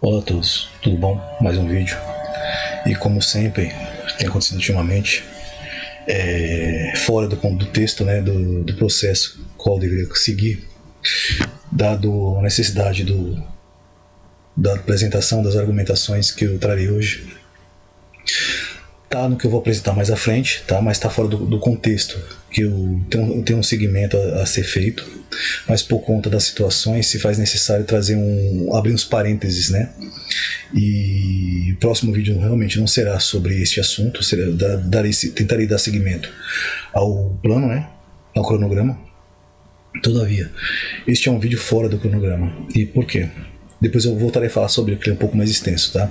Olá a todos, tudo bom? Mais um vídeo. E como sempre tem acontecido ultimamente, fora do texto, né, do processo qual eu deveria seguir, dado a necessidade da apresentação das argumentações que eu trarei hoje, tá no que eu vou apresentar mais à frente, tá? Mas está fora do contexto, que eu tenho um segmento a ser feito, mas por conta das situações se faz necessário abrir uns parênteses, né? E o próximo vídeo realmente não será sobre este assunto, tentarei dar seguimento ao plano, né? Ao cronograma. Todavia, este é um vídeo fora do cronograma. E por quê? Depois eu voltarei a falar sobre ele um pouco mais extenso, tá?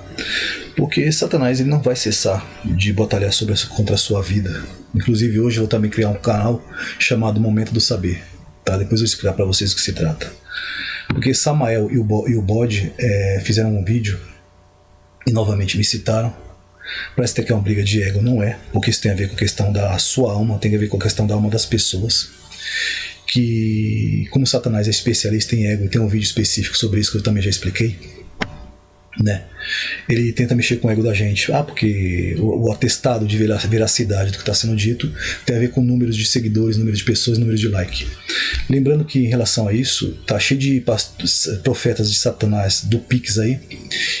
Porque Satanás ele não vai cessar de batalhar contra a sua vida. Inclusive hoje eu vou também criar um canal chamado Momento do Saber, tá? Depois eu vou explicar para vocês o que se trata. Porque Samael e o Bode fizeram um vídeo e novamente me citaram. Parece até que é uma briga de ego, não é? Porque isso tem a ver com a questão da sua alma, tem a ver com a questão da alma das pessoas. Que, como Satanás é especialista em ego, e tem um vídeo específico sobre isso que eu também já expliquei, né? Ele tenta mexer com o ego da gente, porque o atestado de veracidade do que está sendo dito tem a ver com números de seguidores, número de pessoas, número de like. Lembrando que em relação a isso, tá cheio de profetas de Satanás do Pix aí,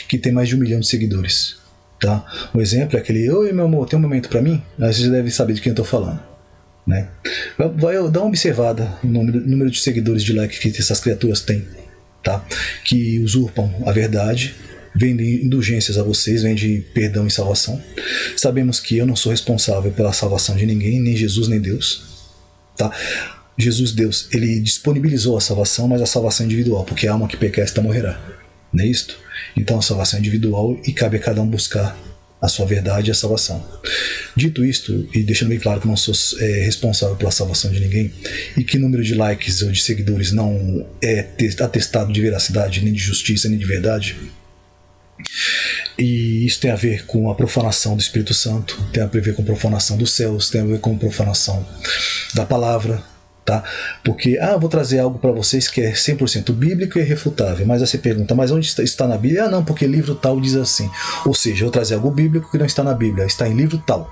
que tem mais de 1 milhão de seguidores, tá? Um exemplo é aquele: oi meu amor, tem um momento para mim? Aí vocês devem saber de quem eu tô falando, né? Vai dar uma observada no número de seguidores, de like que essas criaturas têm, tá? Que usurpam a verdade, vendem indulgências a vocês, vendem perdão e salvação. Sabemos que eu não sou responsável pela salvação de ninguém, nem Jesus nem Deus, tá? Jesus, Deus, ele disponibilizou a salvação, mas a salvação é individual, porque a alma que pecar esta morrerá, não é isto? Então a salvação é individual e cabe a cada um buscar a sua verdade e a salvação. Dito isto, e deixando bem claro que não sou responsável pela salvação de ninguém, e que número de likes ou de seguidores não é atestado de veracidade, nem de justiça, nem de verdade, e isso tem a ver com a profanação do Espírito Santo, tem a ver com a profanação dos céus, tem a ver com a profanação da palavra, tá? Porque, vou trazer algo para vocês que é 100% bíblico e irrefutável, mas aí você pergunta, mas onde está na Bíblia? Não, porque livro tal diz assim. Ou seja, eu vou trazer algo bíblico que não está na Bíblia, está em livro tal.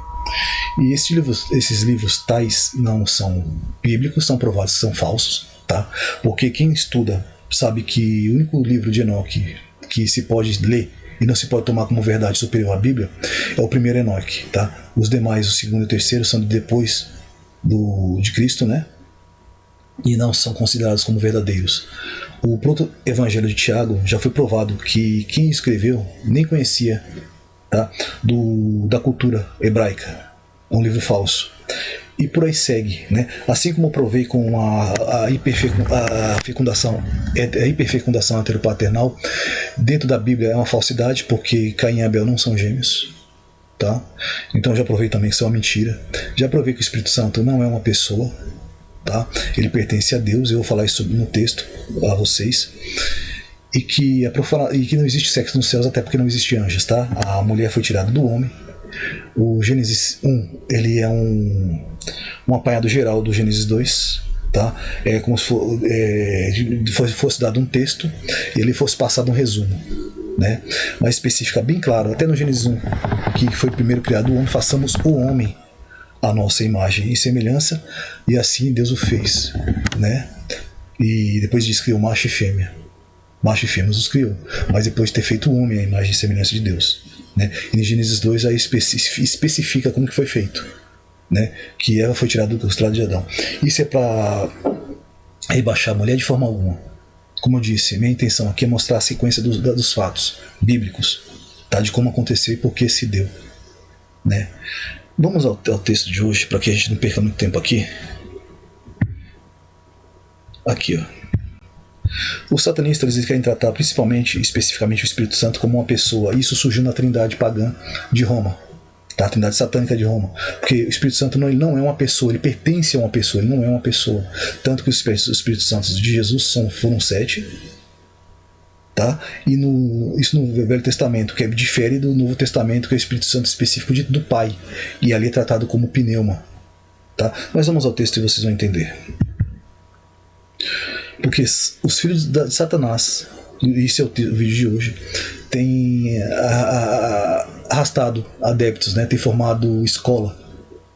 E esses livros tais não são bíblicos, são provados que são falsos, tá? Porque quem estuda sabe que o único livro de Enoque que se pode ler e não se pode tomar como verdade superior à Bíblia é o primeiro Enoque, tá? Os demais, o segundo e o terceiro, são depois de Cristo, né? E não são considerados como verdadeiros. O proto-evangelho de Tiago já foi provado que quem escreveu nem conhecia, tá, da cultura hebraica. É um livro falso. E por aí segue, né? Assim como eu provei com a hiperfecundação heteropaternal, dentro da Bíblia é uma falsidade, porque Caim e Abel não são gêmeos, tá? Então já provei também que isso é uma mentira. Já provei que o Espírito Santo não é uma pessoa, tá? Ele pertence a Deus, eu vou falar isso no texto a vocês. E que não existe sexo nos céus, até porque não existe anjos, tá? A mulher foi tirada do homem. O Gênesis 1, ele é um apanhado geral do Gênesis 2, tá? É como se fosse dado um texto e ele fosse passado um resumo, né? Mas especifica bem claro, até no Gênesis 1, que foi primeiro criado o homem, façamos o homem a nossa imagem e semelhança, e assim Deus o fez, né? E depois diz que criou macho e fêmea. Macho e fêmea os criou, mas depois de ter feito o homem a imagem e semelhança de Deus, né? E em Gênesis 2 aí especifica como que foi feito, né? Que Eva foi tirada do estrado de Adão. Isso é para rebaixar a mulher de forma alguma. Como eu disse, minha intenção aqui é mostrar a sequência dos fatos bíblicos, tá? De como aconteceu e por que se deu, né? Vamos ao texto de hoje, para que a gente não perca muito tempo aqui. Aqui, ó. Os satanistas eles querem tratar especificamente o Espírito Santo como uma pessoa. Isso surgiu na Trindade pagã de Roma, tá? A Trindade satânica de Roma. Porque o Espírito Santo ele não é uma pessoa, ele pertence a uma pessoa, ele não é uma pessoa. Tanto que os Espíritos Santos de Jesus foram 7, tá? E isso no Velho Testamento, que difere do Novo Testamento, que é o Espírito Santo específico do Pai, e ali é tratado como pneuma, tá? Mas vamos ao texto e vocês vão entender. Porque os filhos de Satanás, e esse é o vídeo de hoje, tem arrastado adeptos, né? Tem formado escola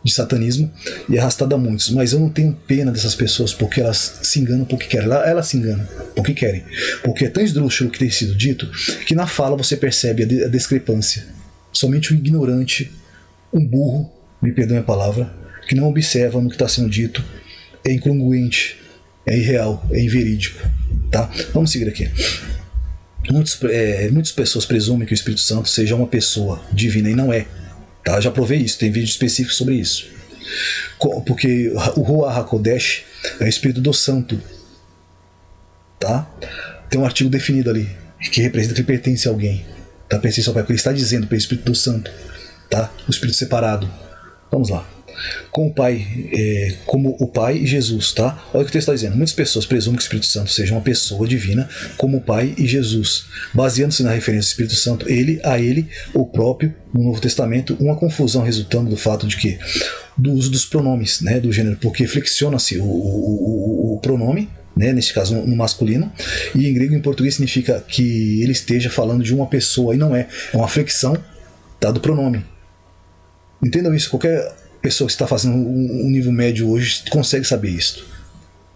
de satanismo e arrastado a muitos, mas eu não tenho pena dessas pessoas porque elas se enganam porque querem, elas se enganam porque querem, porque é tão esdrúxulo o que tem sido dito que na fala você percebe a discrepância. Somente um ignorante, um burro, me perdoe a palavra, que não observa no que está sendo dito, é incongruente, é irreal, é inverídico, tá? Vamos seguir aqui. Muitas pessoas presumem que o Espírito Santo seja uma pessoa divina e não é. Tá? Já provei isso, tem vídeo específico sobre isso. Porque o Ruach HaKodesh é o Espírito do Santo. Tá? Tem um artigo definido ali, que representa que pertence a alguém. Tá? Pertence ao Pai, porque ele está dizendo para o Espírito do Santo. Tá? O Espírito separado. Vamos lá. Com o Pai, como o Pai e Jesus, tá? Olha o que o texto está dizendo. Muitas pessoas presumem que o Espírito Santo seja uma pessoa divina, como o Pai e Jesus, baseando-se na referência do Espírito Santo, a ele, o próprio, no Novo Testamento, uma confusão resultando do fato de que, do uso dos pronomes, né, do gênero, porque flexiona-se o pronome, né, neste caso no masculino, e em grego e em português significa que ele esteja falando de uma pessoa, e não é uma flexão, tá, do pronome. Entendam isso, qualquer pessoa que está fazendo um nível médio hoje consegue saber isso,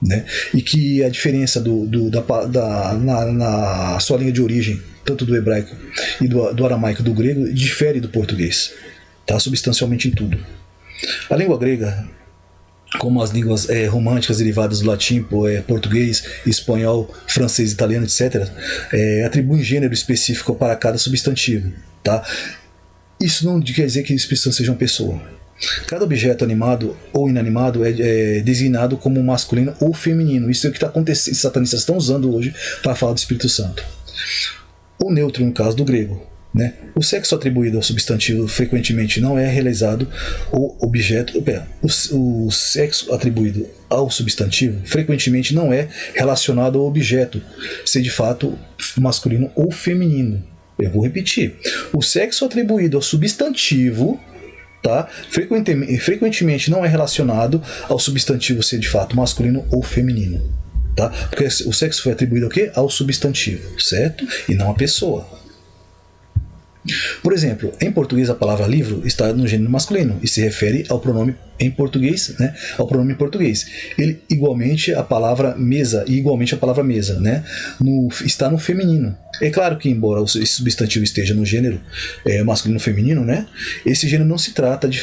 né? E que a diferença na sua língua de origem, tanto do hebraico e do aramaico, do grego, difere do português, tá? Substancialmente em tudo. A língua grega, como as línguas românticas derivadas do latim, português, espanhol, francês, italiano, etc., atribuem gênero específico para cada substantivo, tá? Isso não quer dizer que a expressão seja uma pessoa. Cada objeto animado ou inanimado é designado como masculino ou feminino. Isso é o que está acontecendo, os satanistas estão usando hoje para falar do Espírito Santo. O neutro, no caso do grego, né? O sexo atribuído ao substantivo frequentemente não é realizado ao objeto. O sexo atribuído ao substantivo frequentemente não é relacionado ao objeto, ser de fato masculino ou feminino. Eu vou repetir. O sexo atribuído ao substantivo, tá, frequentemente não é relacionado ao substantivo ser de fato masculino ou feminino. Tá? Porque o sexo foi atribuído ao quê? Ao substantivo, certo? E não à pessoa. Por exemplo, em português a palavra livro está no gênero masculino e se refere ao pronome em português, né? Ao pronome em português. Ele igualmente a palavra mesa e igualmente a palavra mesa, né? Está no feminino. É claro que embora esse substantivo esteja no gênero masculino ou feminino, né? Esse gênero não se trata de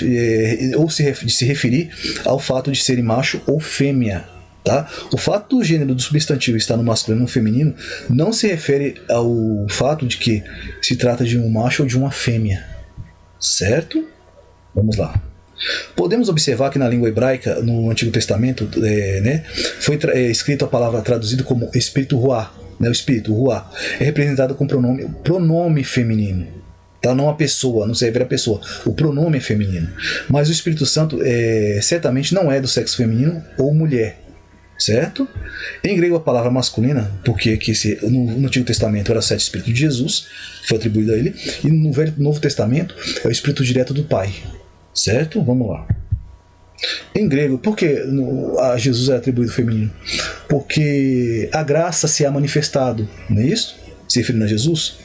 se referir ao fato de serem macho ou fêmea. Tá? O fato do gênero do substantivo estar no masculino ou no feminino não se refere ao fato de que se trata de um macho ou de uma fêmea, certo? Vamos lá. Podemos observar que na língua hebraica, no Antigo Testamento, né, foi escrito a palavra traduzida como Espírito Ruach, né, o Espírito Ruach, é representado com pronome feminino. Tá? Não a pessoa, não se refere à pessoa. O pronome é feminino. Mas o Espírito Santo certamente não é do sexo feminino ou mulher. Certo? Em grego a palavra masculina, porque no Antigo Testamento era o Sete Espírito de Jesus, foi atribuído a ele, e no Novo Testamento é o Espírito direto do Pai. Certo? Vamos lá. Em grego, por que a Jesus é atribuído feminino? Porque a graça se há manifestado, não é isso? Se referindo a Jesus?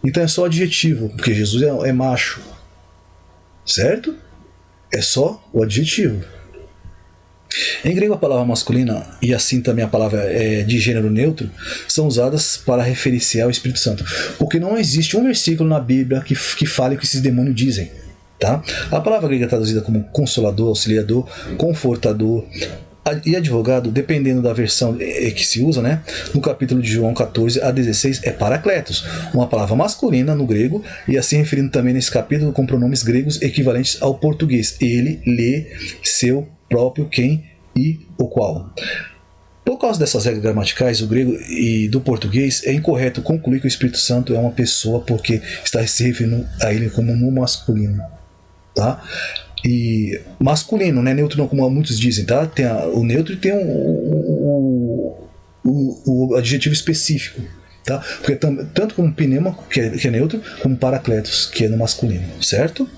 Então é só adjetivo, porque Jesus é macho. Certo? É só o adjetivo. Em grego a palavra masculina e assim também a palavra de gênero neutro são usadas para referir-se ao Espírito Santo, porque não existe um versículo na Bíblia que fale o que esses demônios dizem, tá? A palavra grega é traduzida como consolador, auxiliador, confortador e advogado, dependendo da versão que se usa, né? No capítulo de João 14 a 16 é paracletos, uma palavra masculina no grego, e assim referindo também nesse capítulo com pronomes gregos equivalentes ao português: ele, lhe, seu, próprio, quem e o qual. Por causa dessas regras gramaticais do grego e do português, é incorreto concluir que o Espírito Santo é uma pessoa porque está se referindo a ele como no masculino, tá? E masculino, né? Neutro não, como muitos dizem, tá? Tem o neutro e tem o adjetivo específico, tá? Porque tanto como pneuma, que é neutro, como paracletos, que é no masculino, certo?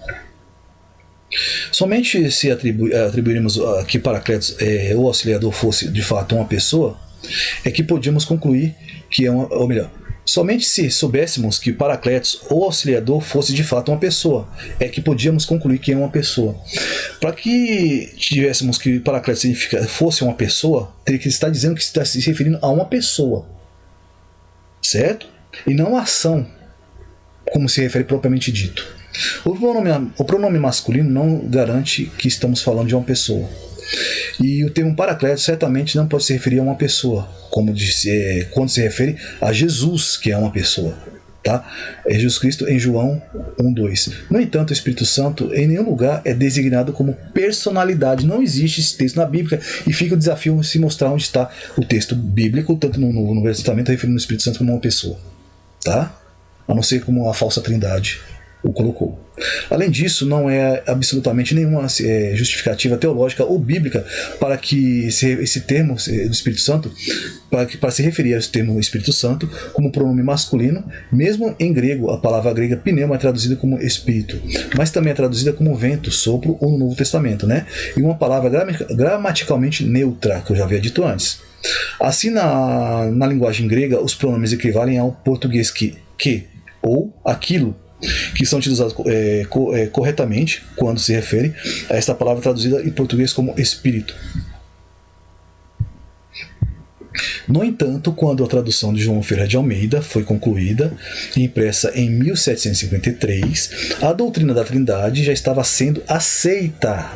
Somente se atribuirmos que Paracletos, o auxiliador, fosse de fato uma pessoa, é que podíamos concluir que é ou melhor, Somente se soubéssemos que Paracletos ou Auxiliador fosse de fato uma pessoa, é que podíamos concluir que é uma pessoa. Para que tivéssemos que Paracletos fosse uma pessoa, teria que estar dizendo que está se referindo a uma pessoa, certo? E não a ação, como se refere propriamente dito. O pronome masculino não garante que estamos falando de uma pessoa. E o termo Paracletos certamente não pode se referir a uma pessoa, como disse, quando se refere a Jesus, que é uma pessoa. Tá? É Jesus Cristo em João 1:2. No entanto, o Espírito Santo em nenhum lugar é designado como personalidade. Não existe esse texto na Bíblia, e fica o desafio de se mostrar onde está o texto bíblico, tanto no Novo Testamento, referindo o Espírito Santo como uma pessoa. Tá? A não ser como a falsa trindade o colocou. Além disso, não é absolutamente nenhuma justificativa teológica ou bíblica para que esse termo do Espírito Santo, para se referir ao termo Espírito Santo como pronome masculino. Mesmo em grego, a palavra grega pneuma é traduzida como espírito, mas também é traduzida como vento, sopro, ou no Novo Testamento, né? E uma palavra gramaticalmente neutra, que eu já havia dito antes. Assim, na linguagem grega, os pronomes equivalem ao português que ou aquilo, que são utilizados corretamente quando se refere a esta palavra traduzida em português como espírito. No entanto, quando a tradução de João Ferreira de Almeida foi concluída e impressa em 1753, a doutrina da Trindade já estava sendo aceita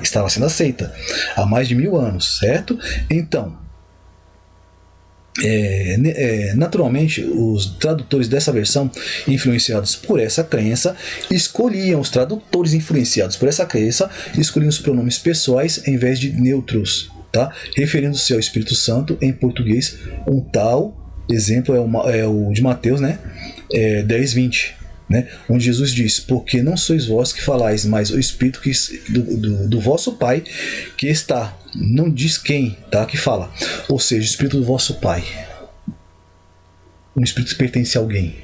há mais de 1000 anos, certo? Então, naturalmente, os tradutores dessa versão, influenciados por essa crença, escolhiam os pronomes pessoais em vez de neutros, tá? Referindo-se ao Espírito Santo em português. Um tal exemplo é o de Mateus, né? 10:20. Né? Onde Jesus diz: porque não sois vós que falais, mas o Espírito do vosso Pai que está. Não diz quem, tá? Que fala. Ou seja, o Espírito do vosso Pai. Um Espírito que pertence a alguém,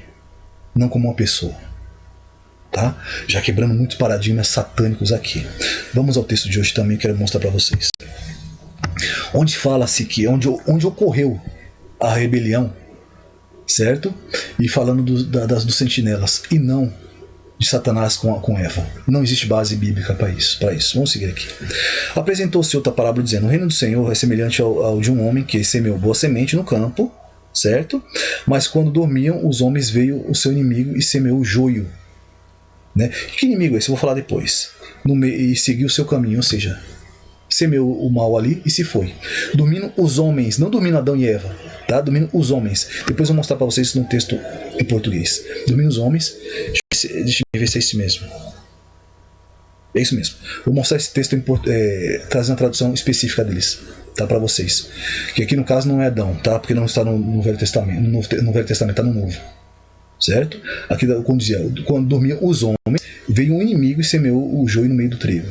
não como uma pessoa. Tá? Já quebrando muitos paradigmas satânicos aqui. Vamos ao texto de hoje também, quero mostrar para vocês. Onde fala-se que onde ocorreu a rebelião, certo? E falando dos sentinelas, e não de Satanás com Eva. Não existe base bíblica para isso. Vamos seguir aqui. Apresentou-se outra parábola dizendo: o reino do Senhor é semelhante ao de um homem que semeou boa semente no campo, certo? Mas quando dormiam, os homens, veio o seu inimigo e semeou o joio. Né? Que inimigo é esse? Eu vou falar depois. E seguiu o seu caminho, ou seja, semeou o mal ali e se foi. Dormindo os homens, não dormindo Adão e Eva, tá? Dormindo os homens. Depois eu vou mostrar para vocês isso no texto em português. Dormindo os homens. Deixa eu ver se é isso mesmo. É isso mesmo. Vou mostrar esse texto trazendo a tradução específica deles, tá? Para vocês. Que aqui no caso não é Adão, tá? Porque não está no Velho Testamento. No Velho Testamento está no Novo. Certo? Aqui quando dizia: quando dormiam os homens, veio um inimigo e semeou o joio no meio do trigo.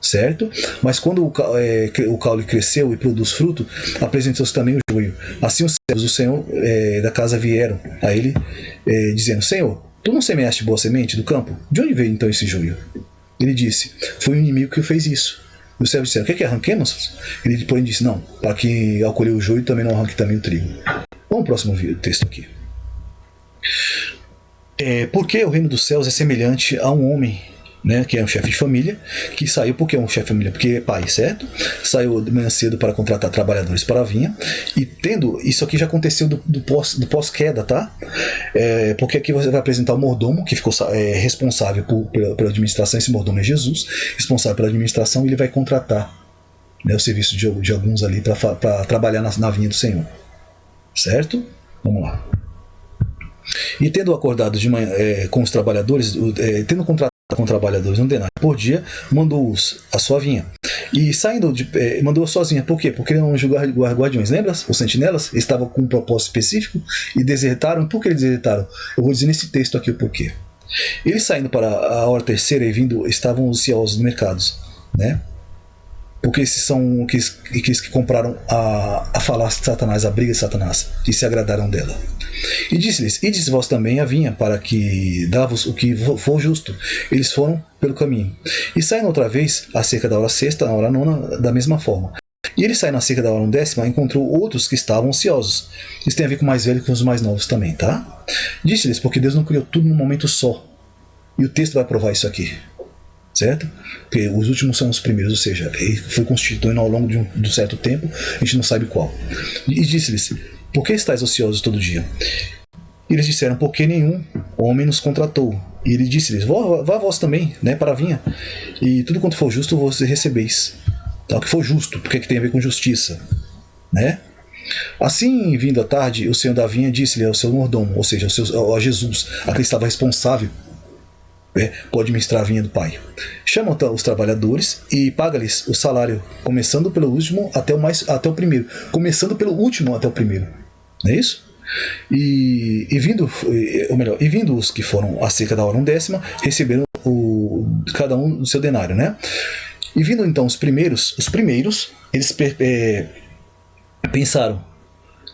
Certo? Mas quando o caule cresceu e produz fruto, apresentou-se também o joio. Assim os servos do Senhor da casa vieram a ele, dizendo: Senhor, tu não semeaste boa semente do campo? De onde veio então esse joio? Ele disse: foi o inimigo que fez isso. E os servos disseram: quer que arranquemos? Ele, porém, disse: não, para que ao colher o joio também não arranque também o trigo. Vamos ao próximo texto aqui. Porque o reino dos céus é semelhante a um homem, né, que é um chefe de família, que saiu. Por que é um chefe de família? Porque é pai, certo? Saiu de manhã cedo para contratar trabalhadores para a vinha, e tendo, isso aqui já aconteceu do pós-queda, tá? Porque aqui você vai apresentar o mordomo, que ficou responsável pela administração. Esse mordomo é Jesus, responsável pela administração, e ele vai contratar, né, o serviço de alguns ali para trabalhar na vinha do Senhor, certo? Vamos lá. E tendo acordado de manhã com os trabalhadores, tendo contratado com trabalhadores um denário por dia, mandou-os à sua vinha. E saindo mandou-os sozinha. Por quê? Porque eram guardiões, lembra? Os sentinelas estavam com um propósito específico e desertaram. Por que eles desertaram? Eu vou dizer nesse texto aqui o porquê. Eles, saindo para a hora terceira e vindo, estavam ociosos nos mercados, né? Porque esses são aqueles que compraram a falácia de Satanás, a briga de Satanás, e se agradaram dela. E disse-lhes: ides vós também a vinha, para que dá-vos o que for justo. Eles foram pelo caminho. E saindo outra vez, acerca da hora sexta, na hora nona, da mesma forma. E ele sai na cerca da hora 10ª e encontrou outros que estavam ociosos. Isso tem a ver com o mais velho e com os mais novos também, tá? Disse-lhes, porque Deus não criou tudo num momento só. E o texto vai provar isso aqui. Certo? Porque os últimos são os primeiros, ou seja, ele foi constituindo ao longo de um certo tempo, a gente não sabe qual. E disse-lhes, por que estáis ociosos todo dia? E eles disseram, porque nenhum homem nos contratou. E ele disse-lhes, vá vós também, né, para a vinha, e tudo quanto for justo vós recebeis. Tá? O que for justo, porque que tem a ver com justiça, né? Assim, vindo à tarde, o senhor da vinha disse-lhe ao seu mordomo, ou seja, a Jesus, aquele que estava responsável por administrar a vinha do pai. Chama os trabalhadores e paga-lhes o salário, começando pelo último até o primeiro. Começando pelo último até o primeiro. Não é isso? E vindo os que foram à cerca da hora 10ª, receberam cada um o seu denário, né? E vindo então os primeiros, eles pensaram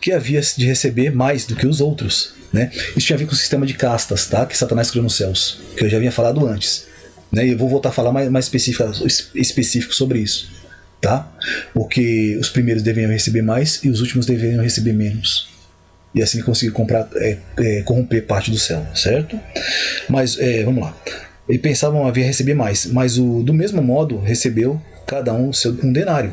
que havia de receber mais do que os outros, né? Isso tinha a ver com o sistema de castas, tá? Que Satanás criou nos céus, que eu já havia falado antes, né? E eu vou voltar a falar mais específico sobre isso, tá? Porque os primeiros deveriam receber mais e os últimos deveriam receber menos. E assim conseguir corromper parte do céu, certo? Mas, vamos lá. E pensavam haver receber mais, mas do mesmo modo recebeu cada um um denário.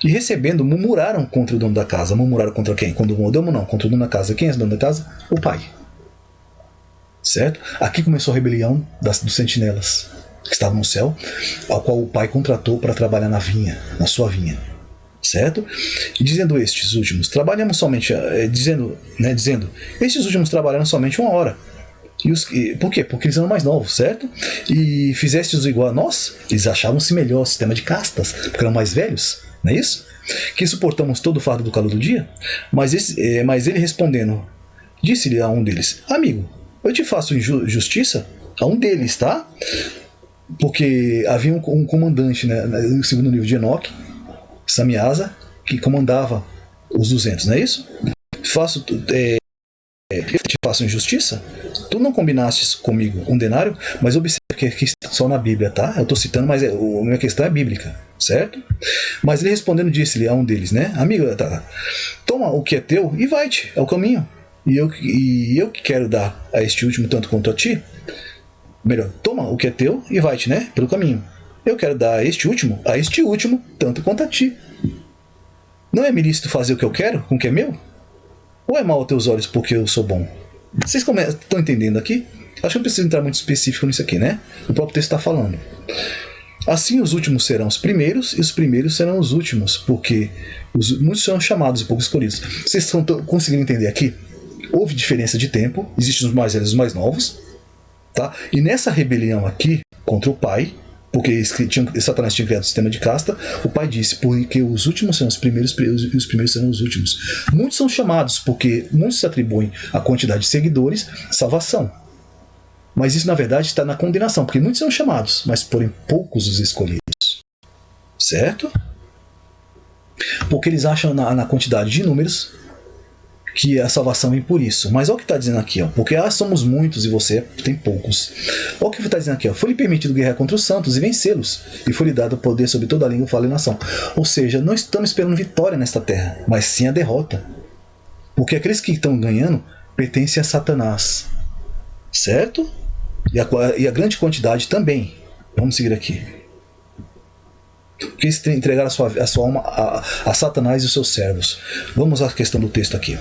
E recebendo, murmuraram contra o dono da casa. Murmuraram contra quem? Contra o mordomo? Não, contra o dono da casa. Quem é o dono da casa? O pai. Certo? Aqui começou a rebelião dos sentinelas que estavam no céu, ao qual o pai contratou para trabalhar na vinha, na sua vinha. Certo? E dizendo estes últimos, trabalhamos somente, dizendo, estes últimos trabalharam somente 1 hora. Por quê? Porque eles eram mais novos, certo? E fizestes igual a nós? Eles achavam-se melhor, sistema de castas, porque eram mais velhos, não é isso? Que suportamos todo o fardo do calor do dia? Mas ele respondendo, disse-lhe a um deles, amigo, eu te faço justiça? A um deles, tá? Porque havia um comandante, né, no segundo livro de Enoque, Samiasa, que comandava os 200, não é isso? Eu te faço injustiça? Tu não combinastes comigo um denário? Mas observe que aqui está só na Bíblia, tá? Eu estou citando, mas a minha questão é bíblica, certo? Mas ele respondendo disse-lhe a um deles, né? Amigo, toma o que é teu e vai-te, é o caminho. E eu que quero dar a este último tanto quanto a ti. Melhor, toma o que é teu e vai-te, né? Pelo caminho. Eu quero dar a este último, tanto quanto a ti. Não é-me lícito fazer o que eu quero com o que é meu? Ou é mal aos teus olhos porque eu sou bom? Vocês estão entendendo aqui? Acho que não preciso entrar muito específico nisso aqui, né? O próprio texto está falando. Assim os últimos serão os primeiros e os primeiros serão os últimos, porque muitos são chamados e poucos escolhidos. Vocês estão conseguindo entender aqui? Houve diferença de tempo, existem os mais velhos e os mais novos, tá? E nessa rebelião aqui contra o pai, porque Satanás tinha criado o sistema de casta, o pai disse, porque os últimos serão os primeiros e os primeiros serão os últimos. Muitos são chamados, porque muitos se atribuem à quantidade de seguidores salvação. Mas isso, na verdade, está na condenação, porque muitos são chamados, mas porém poucos os escolhidos. Certo? Porque eles acham na quantidade de números que a salvação vem por isso. Mas olha o que está dizendo aqui, ó, porque somos muitos e você tem poucos. Olha o que está dizendo aqui, ó, foi-lhe permitido guerrear contra os santos e vencê-los, e foi-lhe dado poder sobre toda a língua, fala e nação. Ou seja, não estamos esperando vitória nesta terra, mas sim a derrota. Porque aqueles que estão ganhando pertencem a Satanás. Certo? E a grande quantidade também. Vamos seguir aqui. Que entregaram a sua alma a Satanás e os seus servos. Vamos à questão do texto aqui.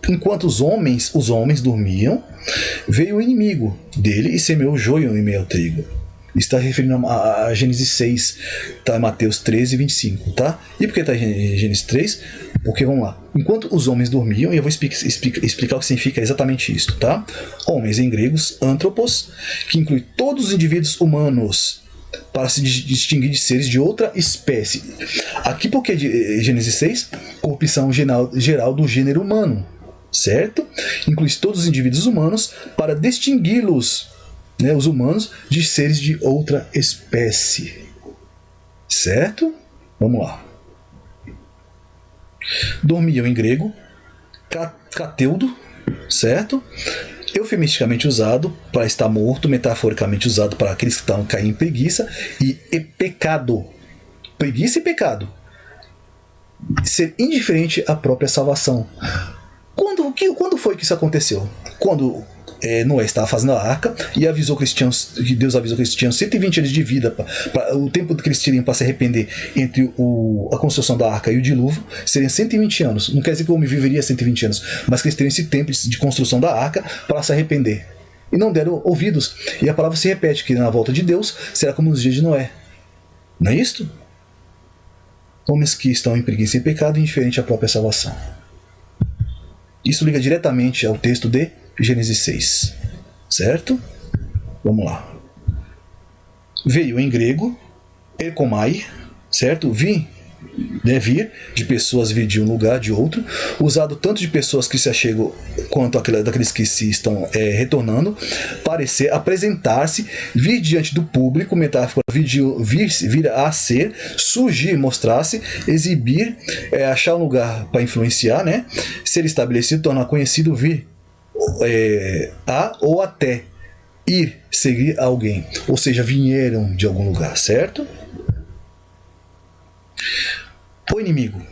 Enquanto os homens dormiam, veio o inimigo dele e semeou o joio em meio ao trigo. Está referindo a Gênesis 6, tá? Mateus 13, 25, tá? E por que está em Gênesis 3? Porque, vamos lá, enquanto os homens dormiam, e eu vou explicar o que significa exatamente isso, tá? Homens em gregos, anthropos, que inclui todos os indivíduos humanos, para se distinguir de seres de outra espécie. Aqui porque Gênesis 6, corrupção geral do gênero humano, certo? Inclui todos os indivíduos humanos para distingui-los, né, os humanos, de seres de outra espécie. Certo? Vamos lá. Dormiam em grego, cateudo, certo? Eufemisticamente usado para estar morto, metaforicamente usado para aqueles que estão caindo em preguiça, e pecado, preguiça e pecado, ser indiferente à própria salvação. Quando foi que isso aconteceu? Quando Noé estava fazendo a arca e avisou que Deus avisou que eles tinham 120 anos de vida, o tempo que eles teriam para se arrepender entre a construção da arca e o dilúvio seriam 120 anos. Não quer dizer que o homem viveria 120 anos, mas que eles teriam esse tempo de construção da arca para se arrepender. E não deram ouvidos. E a palavra se repete, que na volta de Deus será como nos dias de Noé. Não é isto? Homens que estão em preguiça e pecado, indiferente à própria salvação. Isso liga diretamente ao texto de Gênesis 6. Certo? Vamos lá. Veio em grego, erkomai, certo? Vir de pessoas vir de um lugar, de outro, usado tanto de pessoas que se achegam quanto daqueles que se estão retornando, parecer, apresentar-se, vir diante do público, metáfora, vir a ser, surgir, mostrar-se, exibir, achar um lugar para influenciar, né? Ser estabelecido, tornar conhecido, vir a ou até ir, seguir alguém, ou seja, vieram de algum lugar, certo? O inimigo,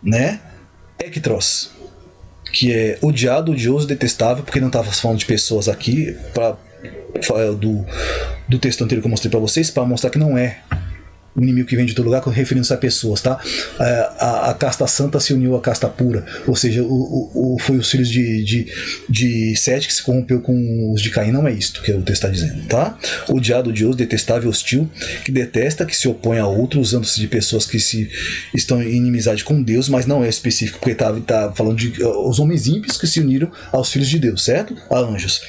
né? Ektros, que é odiado, odioso, detestável, porque não estava falando de pessoas aqui, do texto anterior que eu mostrei para vocês, para mostrar que não é o inimigo que vem de todo lugar, referindo-se a pessoas, tá? A casta santa se uniu à casta pura, ou seja, foi os filhos de Sete que se corrompeu com os de Caim. Não é isto que o texto está dizendo, tá? Odiado, odioso, detestável, hostil, que detesta, que se opõe a outro, usando-se de pessoas que estão em inimizade com Deus, mas não é específico, porque está falando de os homens ímpios que se uniram aos filhos de Deus, certo? A anjos.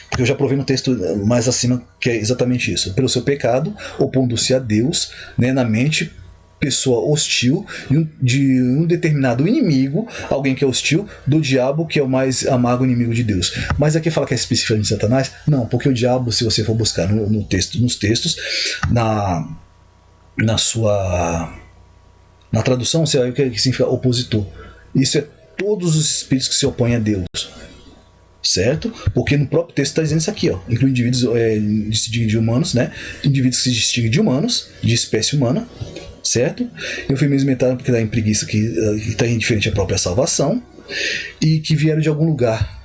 Porque eu já provei no texto mais acima que é exatamente isso. Pelo seu pecado, opondo-se a Deus, né, na mente, pessoa hostil de um determinado inimigo, alguém que é hostil, do diabo, que é o mais amargo inimigo de Deus. Mas aqui fala que é especificamente Satanás? Não, porque o diabo, se você for buscar nos textos, na tradução, você vai ver o que significa opositor. Isso é todos os espíritos que se opõem a Deus. Certo? Porque no próprio texto está dizendo isso aqui, ó, inclui indivíduos distinguidos de humanos, né? Indivíduos que se distinguem de humanos, de espécie humana, certo? Eufemismo mental porque está em preguiça, que está indiferente à própria salvação, e que vieram de algum lugar,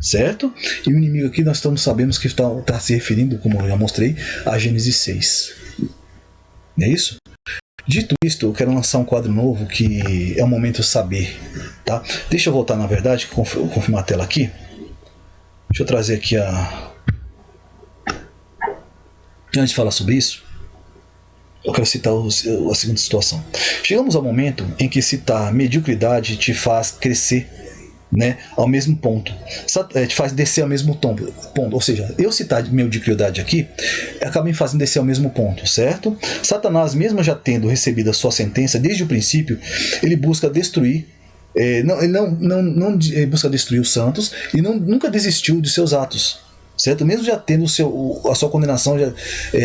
certo? E o inimigo aqui nós sabemos que está se referindo, como eu já mostrei, a Gênesis 6. Não é isso? Dito isto, eu quero lançar um quadro novo que é o momento de saber, tá? Deixa eu voltar, na verdade, confirmar a tela aqui. Deixa eu trazer aqui antes de falar sobre isso, eu quero citar a seguinte situação. Chegamos ao momento em que citar mediocridade te faz crescer, né, ao mesmo ponto, te faz descer ao mesmo ponto. Ou seja, eu citar mediocridade aqui acaba me fazendo descer ao mesmo ponto, certo? Satanás, mesmo já tendo recebido a sua sentença desde o princípio, ele busca destruir. Ele não busca destruir os santos e nunca desistiu de seus atos, certo? Mesmo já tendo a sua condenação já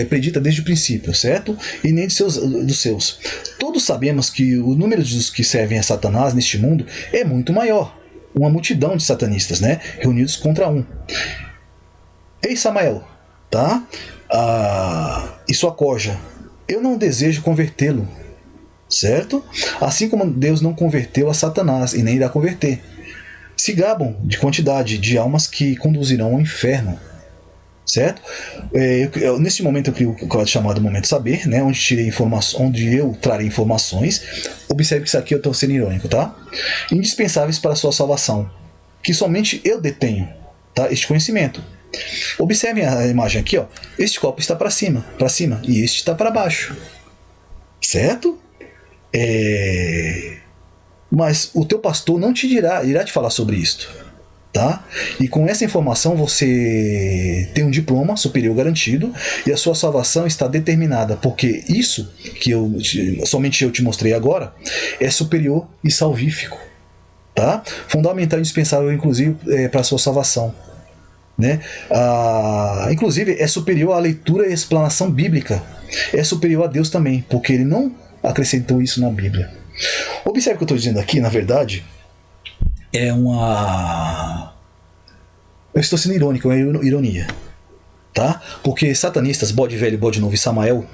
predita desde o princípio, certo? E nem dos seus. Todos sabemos que o número dos que servem a Satanás neste mundo é muito maior. Uma multidão de satanistas, né, reunidos contra um. Ei, Samael, tá? E sua coja, eu não desejo convertê-lo, certo? Assim como Deus não converteu a Satanás e nem irá converter. Se gabam de quantidade de almas que conduzirão ao inferno, certo? Nesse momento eu crio o quadro chamado Momento Saber, né, onde eu trarei informações. Observe que isso aqui eu estou sendo irônico, tá? Indispensáveis para a sua salvação, que somente eu detenho, tá? Este conhecimento. Observem a imagem aqui, ó. Este copo está para cima, e este está para baixo, certo? Mas o teu pastor não irá te falar sobre isto. Tá? E com essa informação você tem um diploma superior garantido e a sua salvação está determinada, porque isso que somente eu te mostrei agora é superior e salvífico, tá? Fundamental e indispensável, inclusive, para a sua salvação, né? Inclusive é superior à leitura e explanação bíblica, é superior a Deus também, porque ele não acrescentou isso na Bíblia. Observe o que eu estou dizendo aqui, na verdade eu estou sendo irônico, é ironia, tá? Porque satanistas, bode velho, bode novo e Samael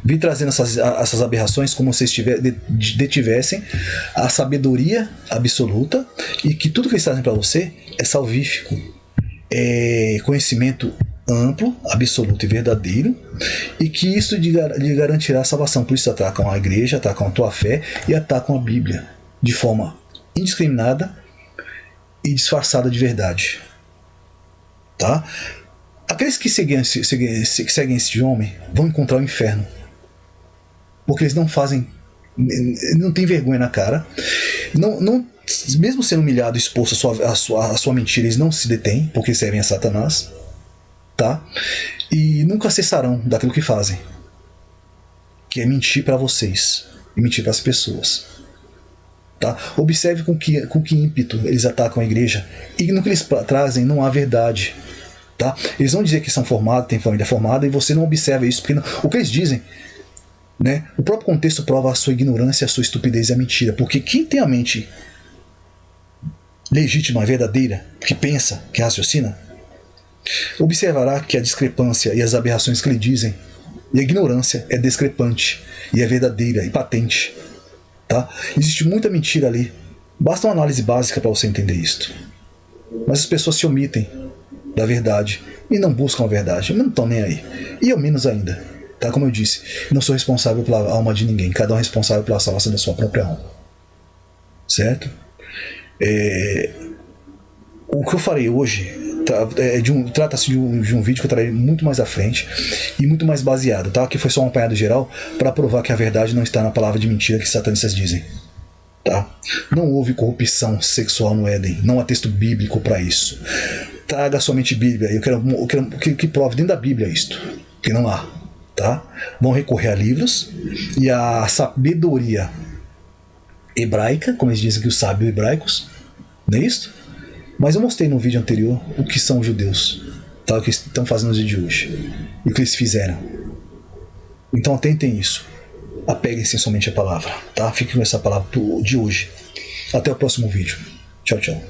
Vi trazendo essas aberrações como se detivessem a sabedoria absoluta e que tudo que eles trazem para você é salvífico, é conhecimento amplo, absoluto e verdadeiro, e que isso lhe garantirá a salvação. Por isso atacam a igreja, atacam a tua fé e atacam a Bíblia de forma indiscriminada e disfarçada de verdade. Tá? Aqueles que seguem esse homem vão encontrar o inferno, porque eles não fazem, não tem vergonha na cara, não, mesmo sendo humilhado e exposto à sua mentira, eles não se detêm, porque servem a Satanás, tá? E nunca cessarão daquilo que fazem, que é mentir para vocês e mentir para as pessoas. Tá? Observe com que ímpeto eles atacam a igreja, e no que eles trazem não há verdade. Tá? Eles vão dizer que são formados, têm família formada, e você não observa isso, porque o que eles dizem, né, o próprio contexto prova a sua ignorância, a sua estupidez e a mentira. Porque quem tem a mente legítima, verdadeira, que pensa, que raciocina, observará que a discrepância e as aberrações que lhe dizem, e a ignorância é discrepante, e é verdadeira e patente. Tá? Existe muita mentira ali. Basta uma análise básica para você entender isto. Mas as pessoas se omitem da verdade e não buscam a verdade, não estão nem aí. E eu menos ainda, tá? Como eu disse, não sou responsável pela alma de ninguém, cada um é responsável pela salvação da sua própria alma, certo? O que eu farei hoje trata-se de um vídeo que eu trarei muito mais à frente e muito mais baseado, tá? Que foi só um apanhado geral para provar que a verdade não está na palavra de mentira que os satanistas dizem. Tá? Não houve corrupção sexual no Éden, não há texto bíblico para isso. Traga somente Bíblia, eu quero que prove dentro da Bíblia isto, que não há. Tá? Vão recorrer a livros e a sabedoria hebraica, como eles dizem que os sábios hebraicos, não é isso? Mas eu mostrei no vídeo anterior o que são os judeus, tá? O que estão fazendo nos dias de hoje e o que eles fizeram. Então atentem isso. Apeguem-se somente à palavra, tá? Fiquem com essa palavra de hoje. Até o próximo vídeo. Tchau, tchau.